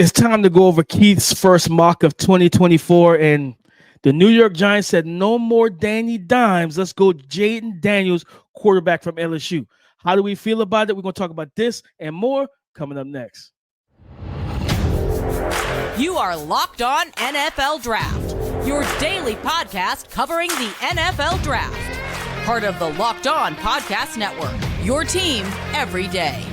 It's time to go over Keith's first mock of 2024, and the New York Giants said no more Danny Dimes. Let's go Jayden Daniels, quarterback from LSU. How do we feel about it? We're going to talk about this and more coming up next. You are Locked On NFL Draft, your daily podcast covering the NFL Draft. Part of the Locked On Podcast Network, your team every day.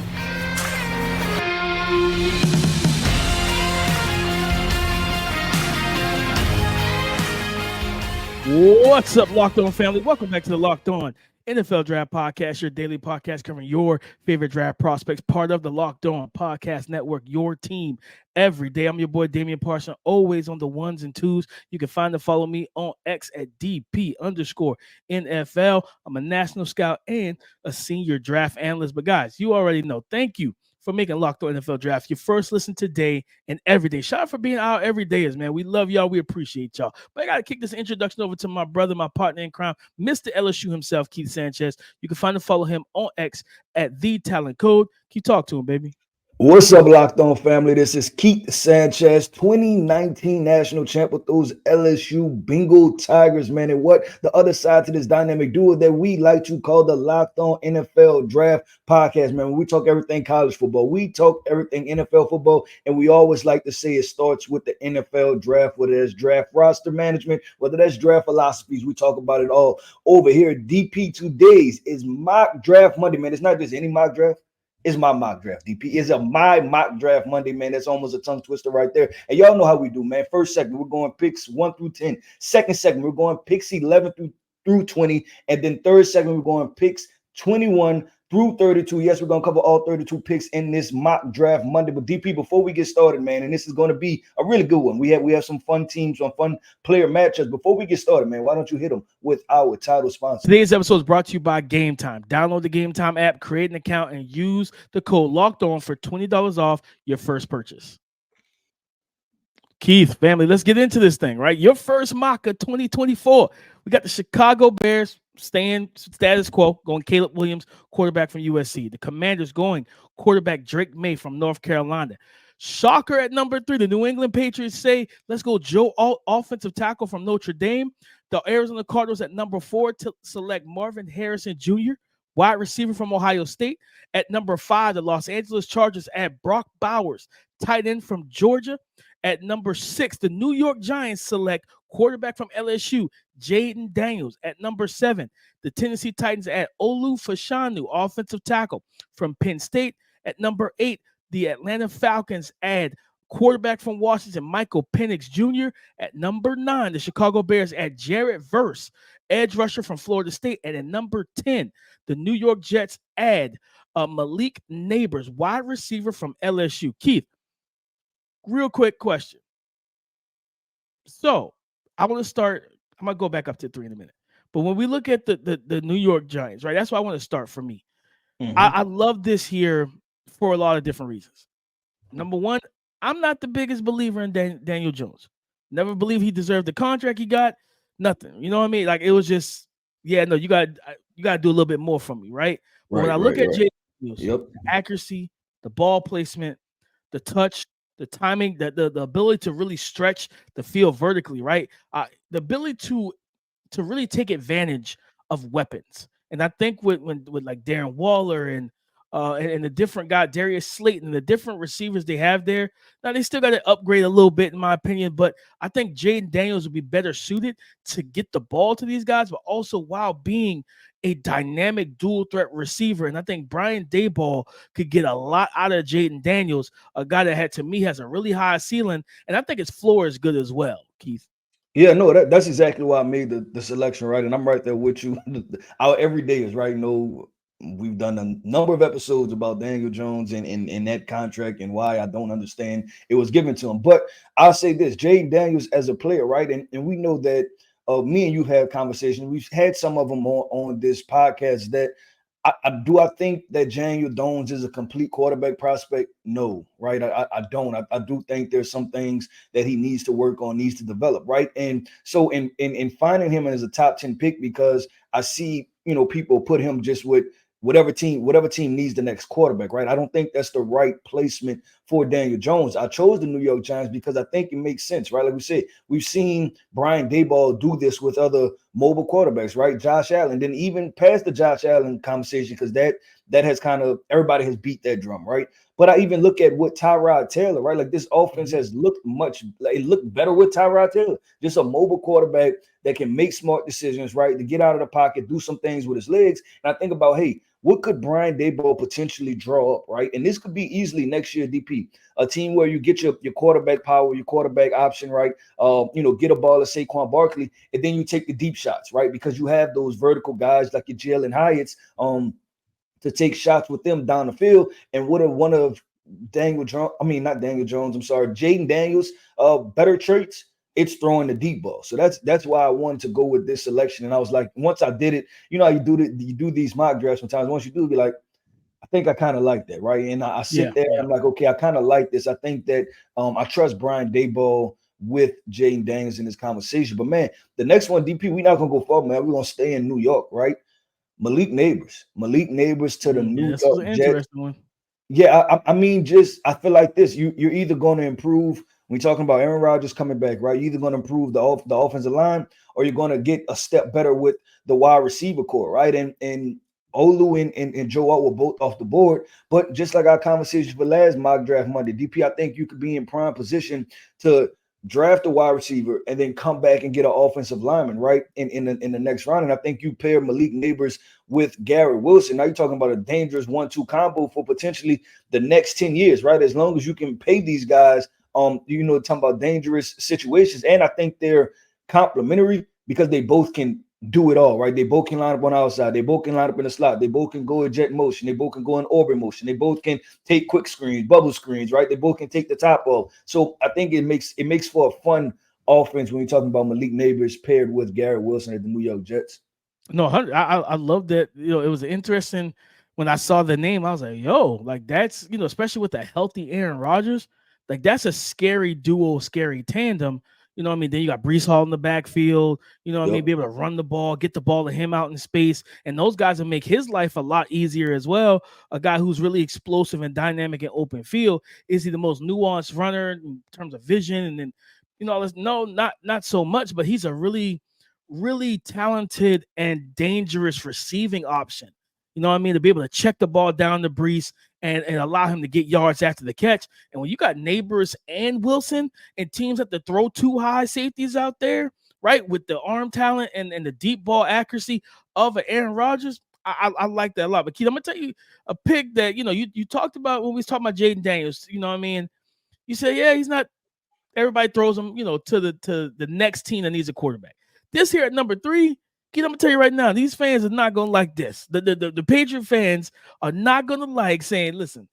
What's up, Locked On family? Welcome back to the Locked On NFL Draft Podcast, your daily podcast covering your favorite draft prospects, part of the Locked On Podcast Network, your team every day. I'm your boy, Damian Parson, always on the ones and twos. You can find and follow me on X at DP_NFL. I'm a national scout and a senior draft analyst. But guys, you already know. Thank you for making Locked On NFL Draft your first listen today and every day. Shout out for being our everydayers, man. We love y'all. We appreciate y'all. But I got to kick this introduction over to my brother, my partner in crime, Mr. LSU himself, Keith Sanchez. You can find and follow him on X at The Talent Code. Keep talk to him, baby. What's up, Locked On family? This is Keith Sanchez, 2019 national champ with those LSU Bengal Tigers, man. And what the other side to this dynamic duo that we like to call the Locked On NFL Draft Podcast, man. When we talk everything college football, we talk everything NFL football, and we always like to say it starts with the NFL draft, whether that's draft roster management, whether that's draft philosophies. We talk about it all over here. DP, today's is mock draft Monday, man. It's not just any mock draft. It's my mock draft, DP. It's my mock draft Monday, man. That's almost a tongue twister right there. And y'all know how we do, man. First segment, we're going picks 1 through 10. Second segment, we're going picks 11 through 20. And then third segment, we're going picks 21 through 32. Yes, we're going to cover all 32 picks in this mock draft Monday. But DP, before we get started, man, and this is going to be a really good one. We have some fun teams, some fun player matchups. Before we get started, man, why don't you hit them with our title sponsor? Today's episode is brought to you by Game Time. Download the Game Time app, create an account, and use the code Locked On for $20 off your first purchase. Keith, family, let's get into this thing, right? Your first mock of 2024. We got the Chicago Bears staying status quo, going Caleb Williams, quarterback from USC. The Commanders going quarterback Drake May from North Carolina. Shocker at number 3. The New England Patriots say, let's go Joe Alt, offensive tackle from Notre Dame. The Arizona Cardinals at number 4 to select Marvin Harrison Jr., wide receiver from Ohio State. At number 5, the Los Angeles Chargers add Brock Bowers, tight end from Georgia. At number 6, the New York Giants select quarterback from LSU, Jayden Daniels. At number 7, the Tennessee Titans add Olu Fashanu, offensive tackle from Penn State. At number 8, the Atlanta Falcons add quarterback from Washington, Michael Penix Jr. At number 9, the Chicago Bears add Jarrett Verse, edge rusher from Florida State. And at number 10, the New York Jets add Malik Nabers, wide receiver from LSU. Keith, real quick question. So I want to start. I'm going to go back up to 3 in a minute. But when we look at the New York Giants, right, that's why I want to start for me. Mm-hmm. I love this here for a lot of different reasons. Number one, I'm not the biggest believer in Daniel Jones. Never believed he deserved the contract he got. Nothing. You know what I mean? Like, it was just, yeah, no, you got to do a little bit more for me, right? But when I look at Jay Daniels, the accuracy, the ball placement, the touch, the timing, the ability to really stretch the field vertically, right? The ability to really take advantage of weapons. And I think with like Darren Waller and the different guy, Darius Slayton, and the different receivers they have there, now they still got to upgrade a little bit, in my opinion. But I think Jayden Daniels would be better suited to get the ball to these guys, but also while being a dynamic dual threat receiver. And I think Brian Daboll could get a lot out of Jayden Daniels, a guy that to me has a really high ceiling, and I think his floor is good as well, Keith. Yeah, no, that's exactly why I made the selection, right? And I'm right there with you. Our everyday is right. You know, we've done a number of episodes about Daniel Jones and that contract and why I don't understand it was given to him. But I'll say this, Jayden Daniels as a player, right? And we know that me and you have conversations. We've had some of them on this podcast that I think that Daniel Jones is a complete quarterback prospect? No, right? I don't. I do think there's some things that he needs to work on, needs to develop, right? And so in finding him as a top 10 pick, because I see, people put him just with whatever team needs the next quarterback, right? I don't think that's the right placement for Daniel Jones. I chose the New York Giants because I think it makes sense, right? Like we said, we've seen Brian Daboll do this with other mobile quarterbacks, right? Josh Allen, then even past the Josh Allen conversation, because that has kind of, everybody has beat that drum, right? But I even look at what Tyrod Taylor, right? Like this offense has looked it looked better with Tyrod Taylor. Just a mobile quarterback that can make smart decisions, right? To get out of the pocket, do some things with his legs. And I think about, hey, what could Brian Daboll potentially draw up, right? And this could be easily next year, DP, a team where you get your quarterback power, your quarterback option, right? Get a ball to Saquon Barkley, and then you take the deep shots, right? Because you have those vertical guys like your Jalen Hyatts, to take shots with them down the field. And what are one of Jayden Daniels' better traits? It's throwing the deep ball. So that's why I wanted to go with this selection. And I was like, once I did it, you know how you do these mock drafts sometimes. Once you do, be like, I think I kind of like that, right? And I sit there and I'm like, okay, I kind of like this. I think that I trust Brian Daboll with Jayden Daniels in this conversation. But man, the next one, DP, we're not gonna go far, man. We're gonna stay in New York, right? Malik Nabers to the New York Jets. Interesting one. Yeah, I mean, I feel like this. You're either going to improve when you're talking about Aaron Rodgers coming back, right? You're either going to improve the offensive line, or you're going to get a step better with the wide receiver core, right? And Olu and Joe Alt were both off the board. But just like our conversation for last mock draft Monday, DP, I think you could be in prime position to draft a wide receiver and then come back and get an offensive lineman, right? In the next round. And I think you pair Malik Nabers with Garrett Wilson. Now you're talking about a dangerous 1-2 combo for potentially the next 10 years, right? As long as you can pay these guys, talking about dangerous situations. And I think they're complementary because they both can do it all, right? They both can line up on the outside. They both can line up in the slot. They both can go in jet motion. They both can go in orbit motion. They both can take quick screens, bubble screens, right? They both can take the top off. So I think it makes for a fun offense when you're talking about Malik Nabers paired with Garrett Wilson at the New York Jets. No, I love that. It was interesting when I saw the name. I was like, yo, like that's, especially with a healthy Aaron Rodgers, like that's a scary duo, scary tandem. You know what I mean? Then you got Breece Hall in the backfield, be able to run the ball, get the ball to him out in space. And those guys will make his life a lot easier as well. A guy who's really explosive and dynamic in open field. Is he the most nuanced runner in terms of vision? And then, no, not so much, but he's a really, really talented and dangerous receiving option. You know what I mean? To be able to check the ball down to Breece and allow him to get yards after the catch. And when you got Nabers and Wilson and teams that to throw two high safeties out there, right, with the arm talent and the deep ball accuracy of Aaron Rodgers, I like that a lot. But Keith, I'm gonna tell you a pick that you talked about when we was talking about Jayden Daniels. You know what I mean? You say, yeah, he's not. Everybody throws him, to the next team that needs a quarterback. This here at number 3. I'm gonna tell you right now, these fans are not gonna like this. The Patriot fans are not gonna like saying, listen,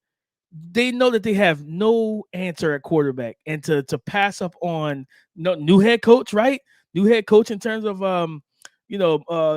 they know that they have no answer at quarterback, and to pass up on new head coach, right? New head coach in terms of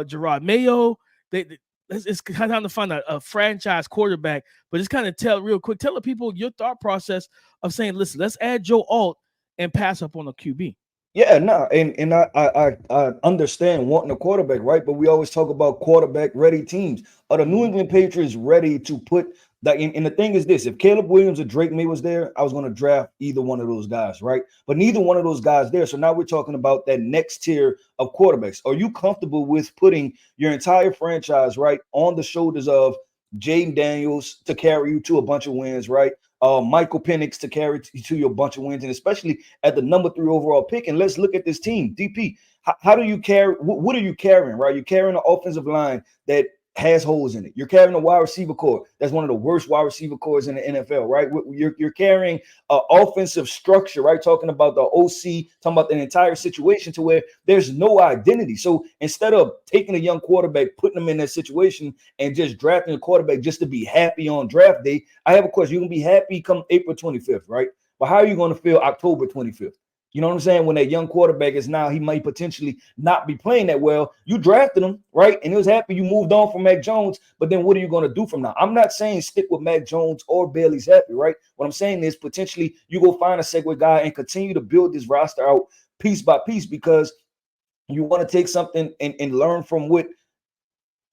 Gerard Mayo. It's kind of time to find a franchise quarterback, but just kind of tell the people your thought process of saying, listen, let's add Joe Alt and pass up on a QB. Yeah, no, and I understand wanting a quarterback, right? But we always talk about quarterback ready teams. Are the New England Patriots ready to put that in? And the thing is this: if Caleb Williams or Drake May was there, I was going to draft either one of those guys, right? But neither one of those guys there. So now we're talking about that next tier of quarterbacks. Are you comfortable with putting your entire franchise right on the shoulders of Jayden Daniels to carry you to a bunch of wins, right? Michael Penix to carry to your bunch of wins, and especially at the number 3 overall pick. And let's look at this team. DP, how do you carry? What are you carrying, right? You're carrying an offensive line that has holes in it. You're carrying a wide receiver core that's one of the worst wide receiver cores in the NFL, right? You're carrying offensive structure, right? Talking about the OC, talking about the entire situation to where there's no identity. So instead of taking a young quarterback, putting them in that situation and just drafting a quarterback just to be happy on draft day, I have a question. You're going to be happy come April 25th, right? But how are you going to feel October 25th? You know what I'm saying? When that young quarterback is now, he might potentially not be playing that well. You drafted him, right? And it was happy you moved on from Mac Jones. But then what are you going to do from now? I'm not saying stick with Mac Jones or Bailey's happy, right? What I'm saying is potentially you go find a segue guy and continue to build this roster out piece by piece, because you want to take something and learn from what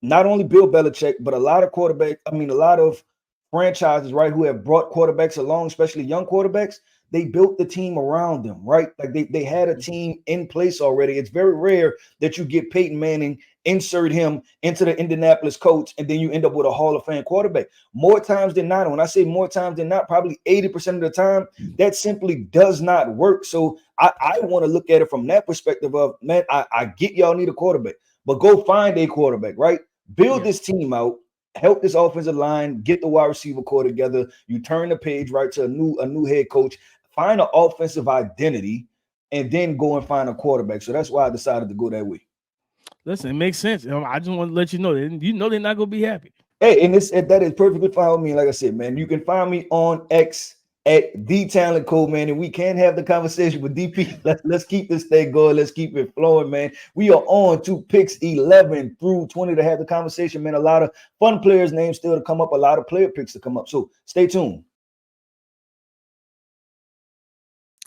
not only Bill Belichick, but a lot of franchises, right, who have brought quarterbacks along, especially young quarterbacks, they built the team around them, right? Like they had a team in place already. It's very rare that you get Peyton Manning, insert him into the Indianapolis Colts, and then you end up with a Hall of Fame quarterback. More times than not, when I say more times than not, probably 80% of the time, that simply does not work. So I want to look at it from that perspective of, man, I get y'all need a quarterback, but go find a quarterback, right? Build this team out. Help this offensive line, get the wide receiver core together. You turn the page, right, to a new head coach, find an offensive identity, and then go and find a quarterback. So that's why I decided to go that way. Listen, it makes sense. I just want to let you know that they're not going to be happy. Hey, and that is perfectly fine with me. Like I said, man, you can find me on X at The Talent Code, man, and we can have the conversation with DP. Let's keep this thing going. Let's keep it flowing, man. We are on to picks 11 through 20 to have the conversation, man. A lot of fun players' names still to come up, a lot of player picks to come up. So stay tuned.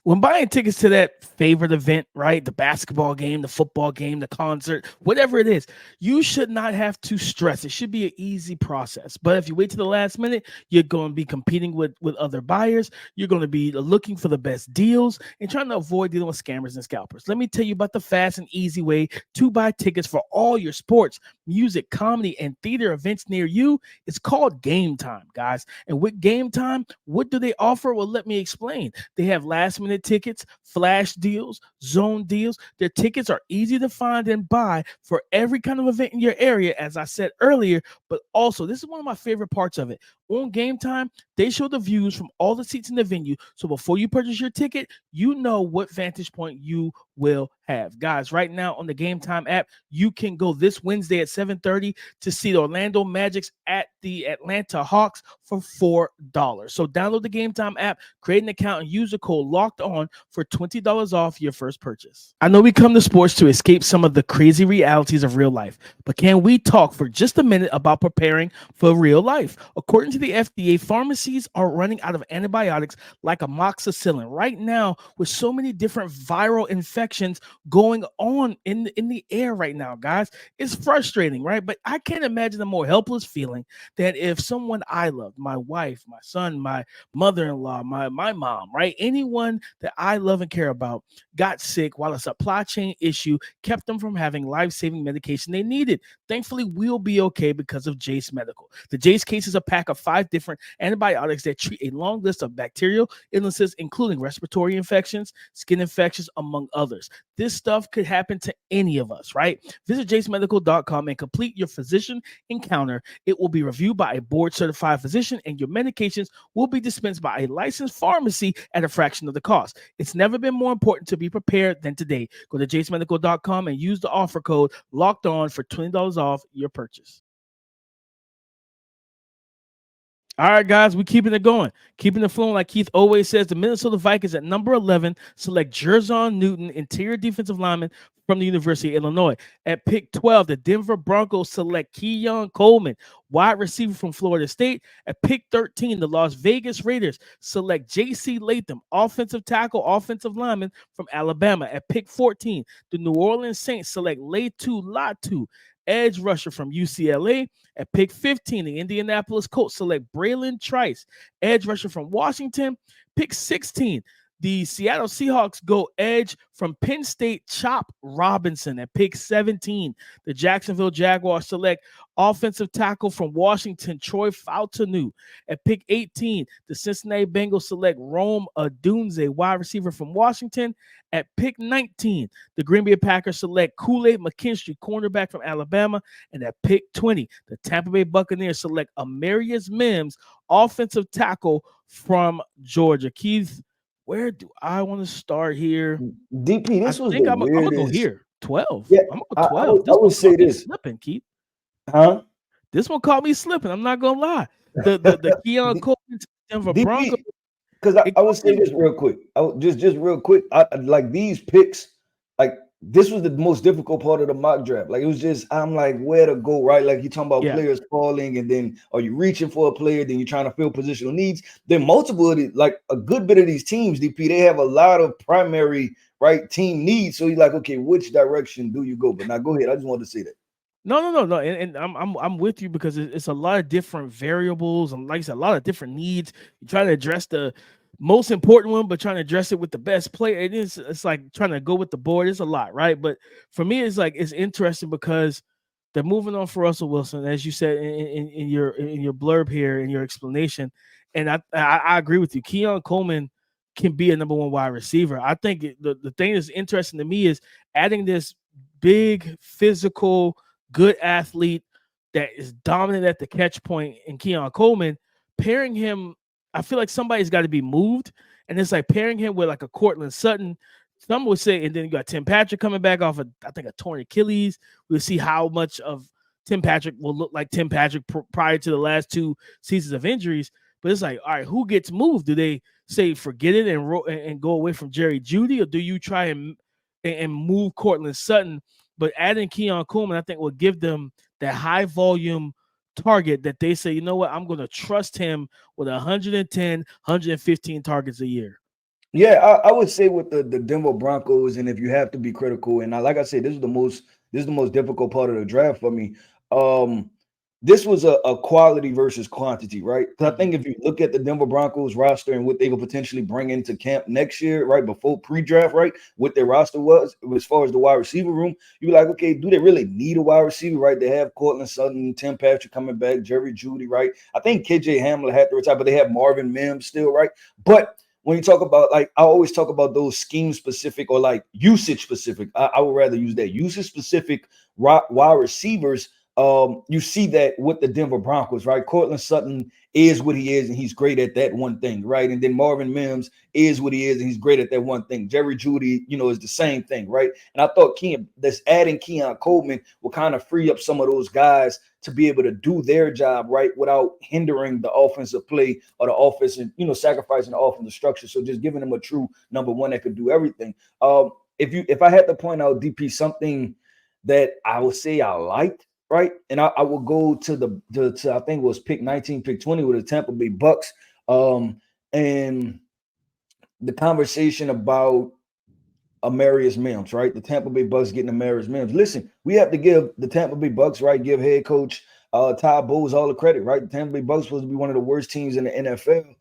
When buying tickets to that favorite event, right, the basketball game, the football game, the concert, whatever it is, you should not have to stress. It should be an easy process. But if you wait to the last minute, you're going to be competing with other buyers. You're going to be looking for the best deals and trying to avoid dealing with scammers and scalpers. Let me tell you about the fast and easy way to buy tickets for all your sports, music, comedy, and theater events near you. It's called Game Time, guys. And with Game Time, what do they offer? Well, let me explain. They have last-minute tickets, flash deals, zone deals. Their tickets are easy to find and buy for every kind of event in your area, as I said earlier. But also, this is one of my favorite parts of it. On Game Time, they show the views from all the seats in the venue. So before you purchase your ticket, you know what vantage point you will have. Guys, right now on the Game Time app, you can go this Wednesday at 7:30 to see the Orlando Magics at the Atlanta Hawks for $4. So download the Game Time app, create an account, and use the code LOCKEDON for $20 off your first purchase. I know we come to sports to escape some of the crazy realities of real life, but can we talk for just a minute about preparing for real life? According to the FDA, pharmacies are running out of antibiotics like amoxicillin right now, with so many different viral infections going on in the air right now, guys. It's frustrating, right? But I can't imagine a more helpless feeling than if someone I love, my wife, my son, my mother-in-law, my mom, right? Anyone that I love and care about got sick while a supply chain issue kept them from having life-saving medication they needed. Thankfully, we'll be okay because of Jase Medical. The Jase case is a pack of 5 different antibiotics that treat a long list of bacterial illnesses, including respiratory infections, skin infections, among others. This stuff could happen to any of us, right? Visit jasemedical.com and complete your physician encounter. It will be reviewed by a board-certified physician, and your medications will be dispensed by a licensed pharmacy at a fraction of the cost. It's never been more important to be prepared than today. Go to jasemedical.com and use the offer code LOCKEDON for $20 off your purchase. All right, guys, we're keeping it going, keeping it flowing. Like Keith always says, the Minnesota Vikings at number 11 select Jerzon Newton, interior defensive lineman from the University of Illinois. At pick 12, the Denver Broncos select Keon Coleman, wide receiver from Florida State. At pick 13, the Las Vegas Raiders select J.C. Latham, offensive tackle, offensive lineman from Alabama. At pick 14, the New Orleans Saints select Laiatu Latu, edge rusher from UCLA. At pick 15, the Indianapolis Colts select Braylon Trice, edge rusher from Washington. Pick 16, the Seattle Seahawks go edge from Penn State, Chop Robinson. At pick 17, the Jacksonville Jaguars select offensive tackle from Washington, Troy Fautanu. At pick 18, the Cincinnati Bengals select Rome Odunze, wide receiver from Washington. At pick 19, the Green Bay Packers select Kool-Aid McKinstry, cornerback from Alabama. And at pick 20, the Tampa Bay Buccaneers select Amarius Mims, offensive tackle from Georgia. Keith, where do I want to start here? DP, this was the I'm weirdest. gonna go here. 12. Yeah, I'm gonna go 12. I would say this. Slipping, Keith. Huh? This one caught me slipping. I'm not gonna lie. The Keon Coleman Denver Broncos. Because I would say this real quick. Just real quick. Like these picks, like this was the most difficult part of the mock draft. Like it was just, I'm like, where to go, right? Like you talking about players falling, and then are you reaching for a player? Then you're trying to fill positional needs. Then multiple of these, like a good bit of these teams, DP, they have a lot of primary right team needs. So you're like, okay, which direction do you go? But now go ahead. I just wanted to say that. No. And I'm with you because it's a lot of different variables and, like I said, a lot of different needs. You try to address the most important one, but trying to address it with the best player. It's like trying to go with the board. It's a lot, right? But for me, it's like it's interesting because they're moving on for Russell Wilson, as you said in your blurb here, in your explanation. And I agree with you. Keon Coleman can be a number one wide receiver. I think the thing that's interesting to me is adding this big, physical, good athlete that is dominant at the catch point in Keon Coleman, pairing him. I feel like somebody's got to be moved, and it's like pairing him with like a Cortland Sutton. Some would say, and then you got Tim Patrick coming back off of, I think, a torn Achilles. We'll see how much of Tim Patrick will look like Tim Patrick prior to the last 2 seasons of injuries. But it's like, all right, who gets moved? Do they say forget it and go away from Jerry Jeudy, or do you try and move Cortland Sutton? But adding Keon Coleman, I think, will give them that high volume target that they say, you know what, I'm going to trust him with 110, 115 targets a year. Yeah, I would say with the Denver Broncos, and if you have to be critical, and like I said, this is the most difficult part of the draft for me. This was a quality versus quantity, right? Because I think if you look at the Denver Broncos roster and what they could potentially bring into camp next year, right, before pre-draft, right, what their roster was as far as the wide receiver room, you're like, okay, do they really need a wide receiver, right? They have Cortland Sutton, Tim Patrick coming back, Jerry Jeudy, right? I think KJ Hamler had to retire, but they have Marvin Mims still, right? But when you talk about, like, I always talk about those scheme specific or like usage specific. I would rather use that usage specific wide receivers. You see that with the Denver Broncos, right? Cortland Sutton is what he is, and he's great at that one thing, right? And then Marvin Mims is what he is, and he's great at that one thing. Jerry Jeudy, is the same thing, right? And I thought adding Keon Coleman will kind of free up some of those guys to be able to do their job, right, without hindering the offensive play or the offense and, sacrificing the offensive structure. So just giving them a true number one that could do everything. If I had to point out, DP, something that I would say I liked, right, and I will go to I think it was pick 19, pick 20 with the Tampa Bay Bucks, and the conversation about Amarius Mims, right? The Tampa Bay Bucks getting Amarius Mims. Listen, we have to give the Tampa Bay Bucks, right, give head coach Todd Bowles all the credit, right? The Tampa Bay Bucks supposed to be one of the worst teams in the NFL,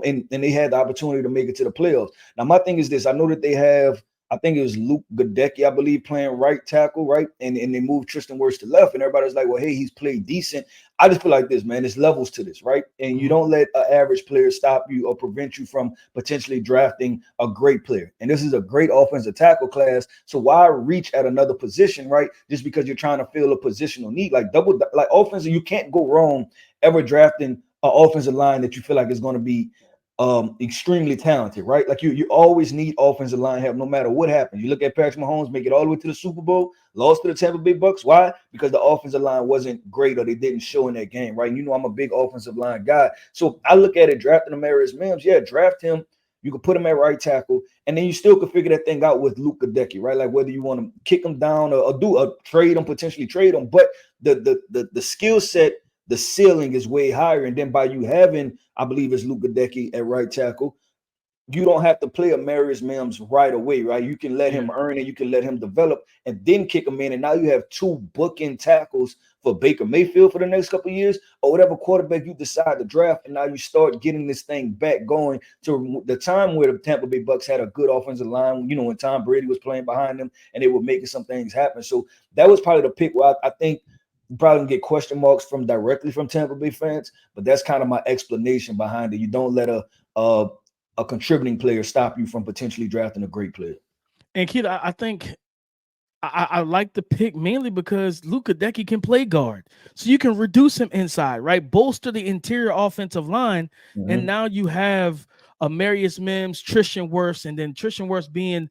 and they had the opportunity to make it to the playoffs. Now, my thing is this: I know that they have, I think it was Luke Gadecki, I believe, playing right tackle, right? And they moved Tristan Wirfs to left, and everybody's like, well, hey, he's played decent. I just feel like this, man. There's levels to this, right? And you don't let an average player stop you or prevent you from potentially drafting a great player. And this is a great offensive tackle class. So why reach at another position, right? Just because you're trying to fill a positional need. Like offensive, you can't go wrong ever drafting an offensive line that you feel like is going to be extremely talented, right? Like you always need offensive line help no matter what happens. You look at Patrick Mahomes, make it all the way to the Super Bowl, lost to the Tampa Bay Bucks. Why? Because the offensive line wasn't great or they didn't show in that game, right? I'm a big offensive line guy. So I look at it, drafting Amarius Mims, draft him. You can put him at right tackle, and then you still can figure that thing out with Luke Gadecki, right? Like whether you want to kick him down or do a trade him, potentially trade him, but the skill set, the ceiling is way higher. And then by you having, I believe it's Luke Gadecki at right tackle, you don't have to play Amarius Mims right away, right? You can let him earn it, you can let him develop, and then kick him in. And now you have 2 bookend tackles for Baker Mayfield for the next couple of years, or whatever quarterback you decide to draft. And now you start getting this thing back going to the time where the Tampa Bay Bucks had a good offensive line, when Tom Brady was playing behind them and they were making some things happen. So that was probably the pick where I think you probably get question marks directly from Tampa Bay fans, but that's kind of my explanation behind it. You don't let a contributing player stop you from potentially drafting a great player. And Keith, I think I like the pick mainly because Luke Gadecki can play guard, so you can reduce him inside, right? Bolster the interior offensive line, and now you have Amarius Mims, Tristan Wirfs, and then Tristan Wirfs being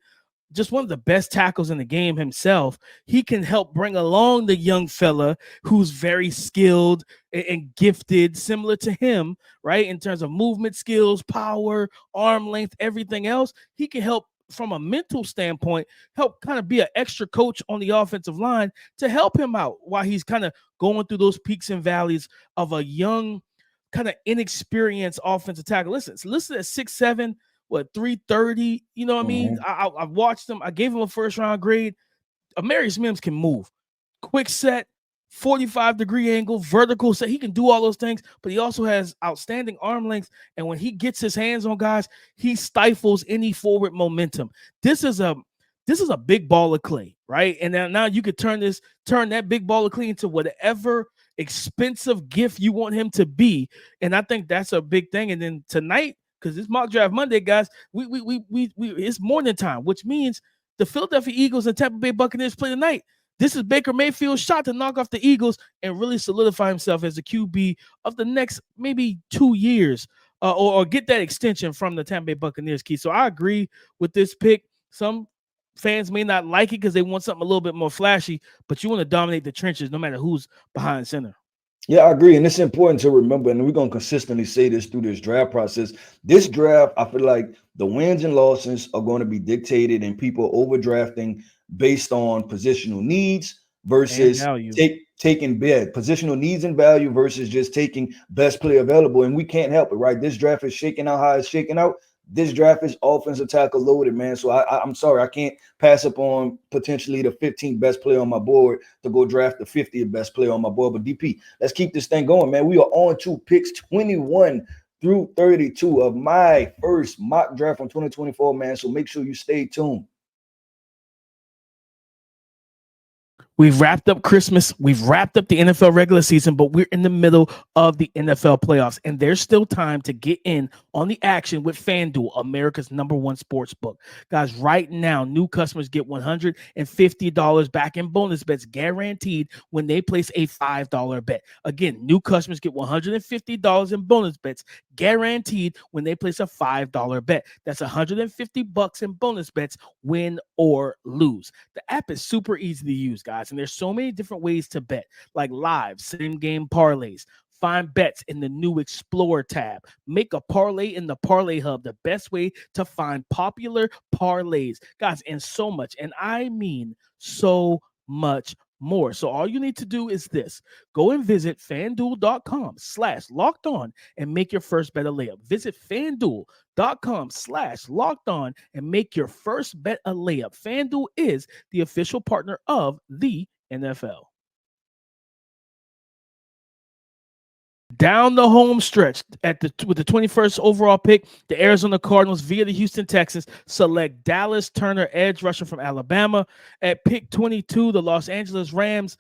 just one of the best tackles in the game himself. He can help bring along the young fella who's very skilled and gifted, similar to him, right? In terms of movement skills, power, arm length, everything else. He can help from a mental standpoint, help kind of be an extra coach on the offensive line to help him out while he's kind of going through those peaks and valleys of a young, kind of inexperienced offensive tackle. Listen at 6'7", 330, you know what I mean? I've watched him. I gave him a first round grade. Amarius Mims can move. Quick set, 45-degree angle, vertical. So he can do all those things, but he also has outstanding arm length. And when he gets his hands on guys, he stifles any forward momentum. This is a big ball of clay, right? And now you could turn that big ball of clay into whatever expensive gift you want him to be. And I think that's a big thing. And then tonight, because it's mock draft Monday, guys, we it's morning time, which means the Philadelphia Eagles and Tampa Bay Buccaneers play tonight. This is Baker Mayfield's shot to knock off the Eagles and really solidify himself as the QB of the next maybe 2 years, or get that extension from the Tampa Bay Buccaneers, Keith. So I agree with this pick. Some fans may not like it because they want something a little bit more flashy, but you want to dominate the trenches no matter who's behind center. Yeah, I agree. And it's important to remember, and we're going to consistently say this through this draft process. This draft, I feel like the wins and losses are going to be dictated and people overdrafting based on positional needs versus taking positional needs and value versus just taking best player available. And we can't help it, right? This draft is shaking out how it's shaking out. This draft is offensive tackle loaded, man. So I'm sorry, I can't pass up on potentially the 15th best player on my board to go draft the 50th best player on my board. But DP, let's keep this thing going, man. We are on to picks 21 through 32 of my first mock draft from 2024, man. So make sure you stay tuned. We've wrapped up Christmas. We've wrapped up the NFL regular season, but we're in the middle of the NFL playoffs, and there's still time to get in on the action with FanDuel, America's #1 sports book. Guys, right now, new customers get $150 back in bonus bets guaranteed when they place a $5 bet. Again, new customers get $150 in bonus bets guaranteed when they place a $5 bet. That's $150 in bonus bets, win or lose. The app is super easy to use, guys. And there's so many different ways to bet, like live, same game parlays. Find bets in the new Explore tab. Make a parlay in the Parlay Hub, the best way to find popular parlays. Guys, and so much, and I mean so much more. So all you need to do is this. Go and visit FanDuel.com/lockedon and make your first bet a layup. Visit FanDuel.com/lockedon and make your first bet a layup. FanDuel is the official partner of the NFL. Down the home stretch with the 21st overall pick, the Arizona Cardinals via the Houston Texans select Dallas Turner, edge rusher from Alabama. At pick 22, the Los Angeles Rams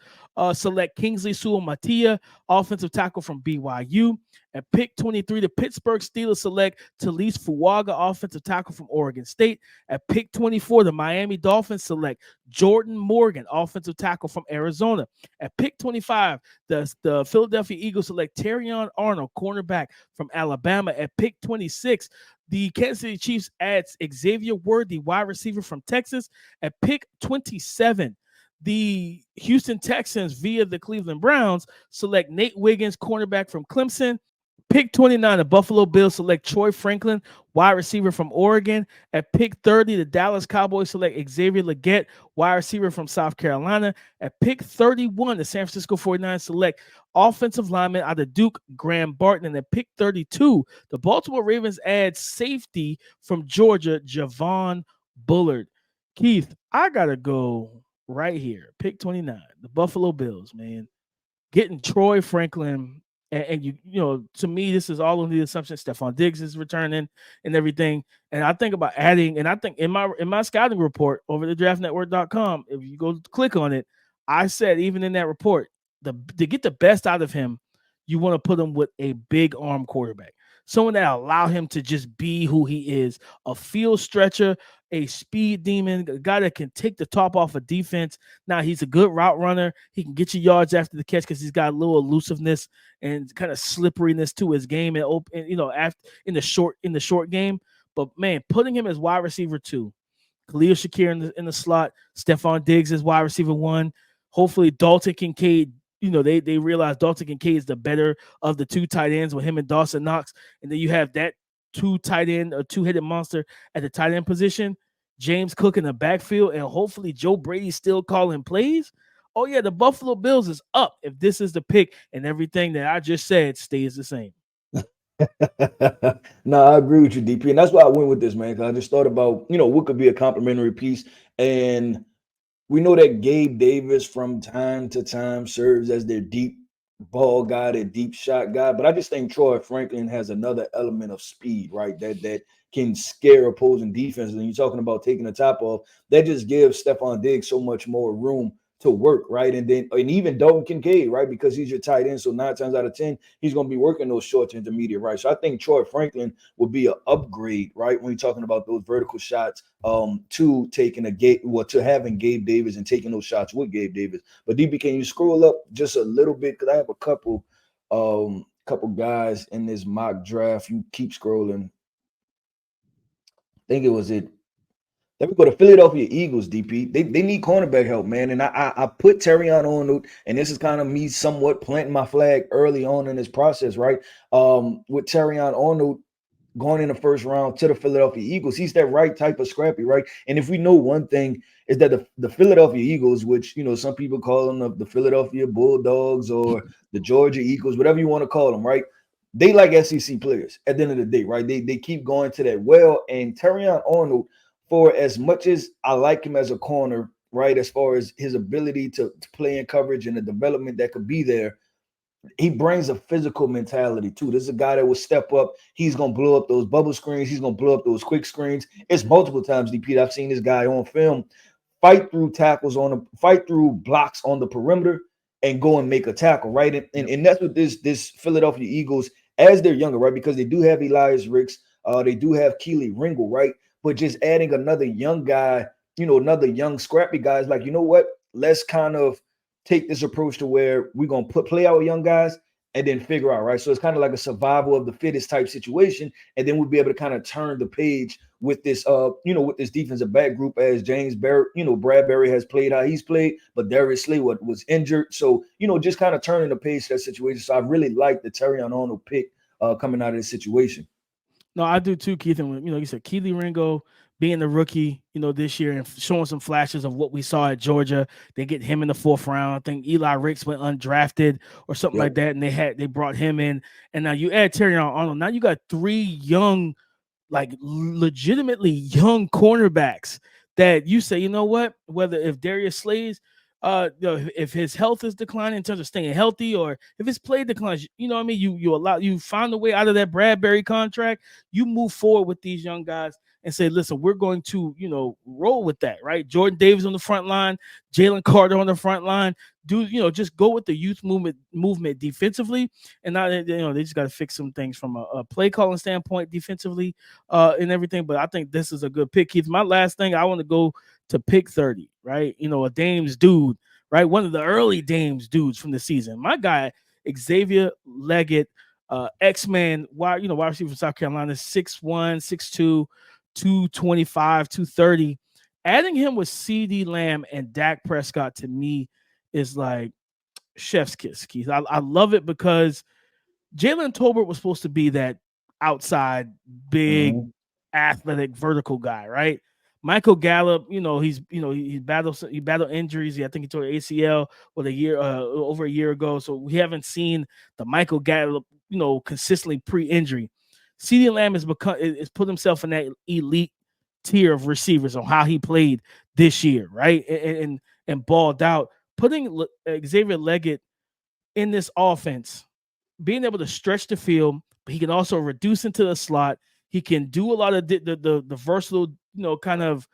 select Kingsley Suamataia, offensive tackle from BYU. At pick 23, the Pittsburgh Steelers select Talise Fuaga, offensive tackle from Oregon State. At pick 24, the Miami Dolphins select Jordan Morgan, offensive tackle from Arizona. At pick 25, the Philadelphia Eagles select Terrion Arnold, cornerback from Alabama. At pick 26, the Kansas City Chiefs adds Xavier Worthy, wide receiver from Texas. At pick 27, the Houston Texans via the Cleveland Browns select Nate Wiggins, cornerback from Clemson. Pick 29, the Buffalo Bills select Troy Franklin, wide receiver from Oregon. At pick 30, the Dallas Cowboys select Xavier Legette, wide receiver from South Carolina. At pick 31, the San Francisco 49ers select offensive lineman out of Duke, Graham Barton. And at pick 32, the Baltimore Ravens add safety from Georgia, Javon Bullard. Keith, I got to go right here. Pick 29, the Buffalo Bills, man. Getting Troy Franklin. And you know, to me, this is all on the assumption Stephon Diggs is returning and everything. And I think about adding, and I think in my scouting report over at draftnetwork.com, if you go click on it, I said even in that report, to get the best out of him, you want to put him with a big arm quarterback, someone that allow him to just be who he is, a field stretcher, a speed demon, a guy that can take the top off of defense. Now, he's a good route runner. He can get you yards after the catch because he's got a little elusiveness and kind of slipperiness to his game and open, you know, after in the short game. But man, putting him as wide receiver 2, Khalil Shakir in the slot, Stephon Diggs as wide receiver 1. Hopefully, Dalton Kincaid. You know, they realize Dalton Kincaid is the better of the 2 tight ends with him and Dawson Knox. And then you have that 2-headed monster at the tight end position, James Cook in the backfield, and hopefully Joe Brady's still calling plays. Oh, yeah, the Buffalo Bills is up if this is the pick and everything that I just said stays the same. No, I agree with you, DP. And that's why I went with this, man, because I just thought about, you know, what could be a complimentary piece. And we know that Gabe Davis from time to time serves as their deep ball guy, their deep shot guy. But I just think Troy Franklin has another element of speed, right? That can scare opposing defenses. And you're talking about taking the top off. That just gives Stephon Diggs so much more room to work, right? And even Dalton Kincaid, right? Because he's your tight end. So 9 times out of 10, he's going to be working those short to intermediate, right? So I think Troy Franklin would be an upgrade, right? When you're talking about those vertical shots, to taking to having Gabe Davis and taking those shots with Gabe Davis. But DB, can you scroll up just a little bit? Because I have a couple guys in this mock draft. You keep scrolling. I think it was it. Then we go to Philadelphia Eagles, DP. They need cornerback help, man. And I put Terrion Arnold, and this is kind of me somewhat planting my flag early on in this process, right? With Terrion Arnold going in the first round to the Philadelphia Eagles, he's that right type of scrappy, right? And if we know one thing is that the Philadelphia Eagles, which, you know, some people call them the Philadelphia Bulldogs or the Georgia Eagles, whatever you want to call them, right? They like SEC players at the end of the day, right? They keep going to that well. And Terrion Arnold, for as much as I like him as a corner, right, as far as his ability to play in coverage and the development that could be there, he brings a physical mentality too. This is a guy that will step up. He's going to blow up those bubble screens. He's going to blow up those quick screens. It's multiple times, DP, I've seen this guy on film fight through blocks on the perimeter and go and make a tackle, right? And that's what this Philadelphia Eagles, as they're younger, right, because they do have Elias Ricks, they do have Keely Ringo, right? But just adding another young guy, you know, another young scrappy guy is like, you know what? Let's kind of take this approach to where we're going to play our young guys and then figure out, right? So it's kind of like a survival of the fittest type situation. And then we'll be able to kind of turn the page with this, with this defensive back group as James Barrett, Bradbury has played how he's played, but Darius Slay was injured. So, just kind of turning the page to that situation. So I really like the Terrion Arnold pick coming out of this situation. No, I do too, Keith. And you said Keely Ringo being the rookie, this year and showing some flashes of what we saw at Georgia. They get him in the 4th round. I think Eli Ricks went undrafted or something like that, and they brought him in. And now you add Terrion Arnold. Now you got 3 young, like legitimately young cornerbacks that you say, you know what? Whether if Darius Slay's if his health is declining in terms of staying healthy, or if his play declines, you find a way out of that Bradbury contract, you move forward with these young guys and say, listen, we're going to, roll with that, right? Jordan Davis on the front line, Jalen Carter on the front line, just go with the youth movement defensively. And now, they just got to fix some things from a play calling standpoint defensively and everything. But I think this is a good pick, Keith. My last thing, I want to go to pick 30, right? A Dames dude, right? One of the early Dames dudes from the season. My guy, Xavier Leggett, X-Man, wide receiver from South Carolina, 6'1", 6'2", 225, 230. Adding him with CeeDee Lamb and Dak Prescott to me is like chef's kiss, Keith. I love it because Jalen Tolbert was supposed to be that outside, big, athletic, vertical guy, right? Michael Gallup, he battled injuries. I think he tore ACL over a year ago. So we haven't seen the Michael Gallup, consistently pre-injury. CeeDee Lamb has put himself in that elite tier of receivers on how he played this year, right? And balled out. Putting Xavier Leggett in this offense, being able to stretch the field, but he can also reduce into the slot. He can do a lot of the versatile, kind of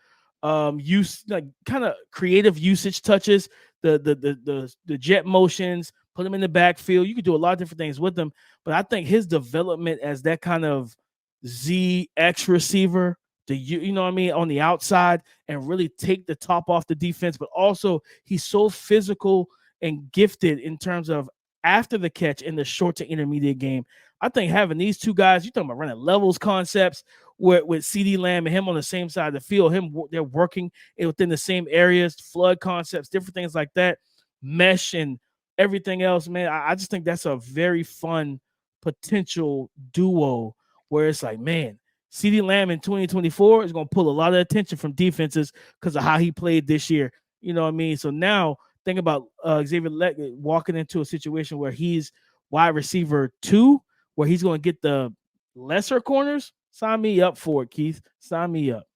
use, like kind of creative usage touches, the jet motions, put him in the backfield. You could do a lot of different things with him. But I think his development as that kind of ZX receiver, on the outside and really take the top off the defense, but also he's so physical and gifted in terms of after the catch in the short to intermediate game. I think having these 2 guys, you're talking about running levels concepts with CeeDee Lamb and him on the same side of the field, they're working within the same areas, flood concepts, different things like that, mesh and everything else, man. I just think that's a very fun potential duo where it's like, man, CeeDee Lamb in 2024 is going to pull a lot of attention from defenses because of how he played this year. You know what I mean? So now think about Xavier Leggett walking into a situation where he's wide receiver 2, where he's going to get the lesser corners. Sign me up for it, Keith. Sign me up.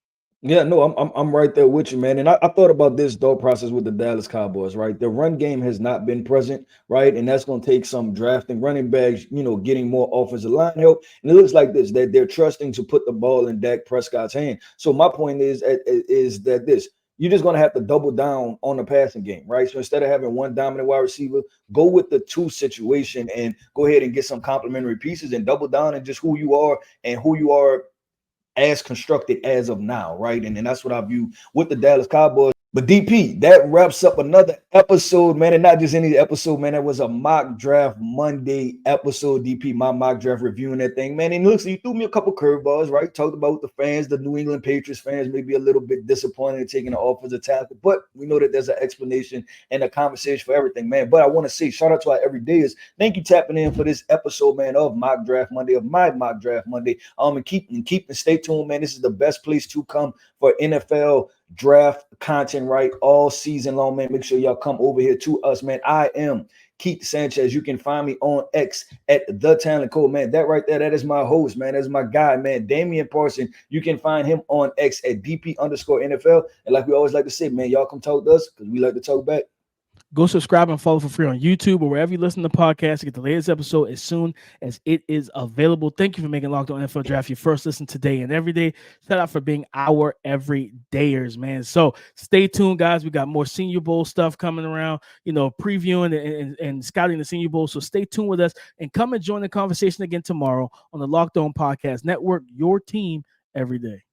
Yeah, no, I'm right there with you, man. And I thought about this thought process with the Dallas Cowboys, right? The run game has not been present, right? And that's going to take some drafting running backs, getting more offensive line help. And it looks like this, that they're trusting to put the ball in Dak Prescott's hand. So my point is that you're just going to have to double down on the passing game, right? So instead of having one dominant wide receiver, go with the two situation and go ahead and get some complementary pieces and double down on just who you are and who you are as constructed as of now, right? And that's what I view with the Dallas Cowboys. But DP, that wraps up another episode, man. And not just any episode, man. That was a mock draft Monday episode, DP, my mock draft reviewing that thing, man. And looks, you threw me a couple curveballs, right? Talked about the fans, the New England Patriots fans may be a little bit disappointed in taking the offensive tackle, but we know that there's an explanation and a conversation for everything, man. But I want to say shout out to our everydayers. Thank you tapping in for this episode, man, of Mock Draft Monday, of my Mock Draft Monday. And keep and stay tuned, man. This is the best place to come for NFL draft content, right, all season long, man. Make sure y'all come over here to us, man. I am Keith Sanchez. You can find me on X at The Talent Code, man. That right there, that is my host, man. That's my guy, man. Damian Parson. You can find him on X at DP_NFL. And like we always like to say, man, y'all come talk to us because we like to talk back. Go subscribe and follow for free on YouTube or wherever you listen to podcasts to get the latest episode as soon as it is available. Thank you for making Locked On NFL Draft your first listen today and every day. Shout out for being our everydayers, man. So stay tuned, guys. We got more Senior Bowl stuff coming around, previewing and scouting the Senior Bowl. So stay tuned with us and come and join the conversation again tomorrow on the Locked On Podcast Network, your team every day.